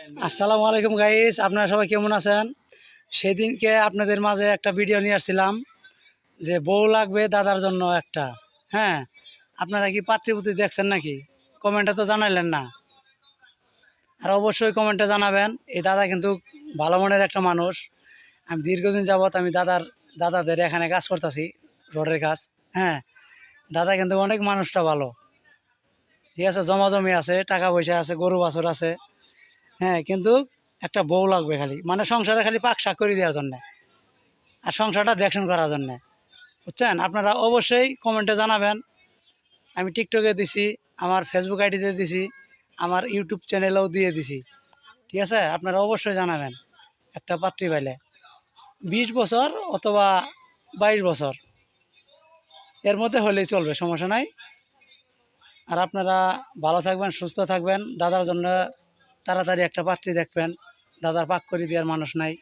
আসসালামু আলাইকুম গাইস, আপনারা সবাই কেমন আছেন? সেদিনকে আপনাদের মাঝে একটা ভিডিও নিয়ে আসছিলাম যে বউ লাগবে দাদার জন্য একটা। হ্যাঁ, আপনারা কি পাত্রীপুত্রী দেখছেন নাকি? কমেন্টে তো জানাইলেন না। আর অবশ্যই কমেন্টে জানাবেন। এই দাদা কিন্তু ভালো মনের একটা মানুষ। আমি দীর্ঘদিন যাবৎ আমি দাদাদের এখানে কাজ করতেছি, রোডের কাজ। হ্যাঁ, দাদা কিন্তু অনেক মানুষটা ভালো। ঠিক আছে, জমাজমি আছে, টাকা পয়সা আছে, গরু বাছুর আছে। হ্যাঁ, কিন্তু একটা বউ লাগবে খালি, মানে সংসারে খালি পাক শাক করে দেওয়ার জন্যে আর সংসারটা দেখশন করার জন্যে। বুঝছেন? আপনারা অবশ্যই কমেন্টে জানাবেন। আমি টিকটকে দিছি, আমার ফেসবুক আইডিতে দিছি, আমার ইউটিউব চ্যানেলেও দিয়ে দিছি। ঠিক আছে, আপনারা অবশ্যই জানাবেন। একটা পাত্রী পাইলে 20 বছর অথবা 22 বছর এর মধ্যে হলেই চলবে, সমস্যা নাই। আর আপনারা ভালো থাকবেন, সুস্থ থাকবেন। দাদার জন্য তাড়াতাড়ি একটা পাত্রী দেখবেন। দাদার পাক করে দেওয়ার মানুষ নাই।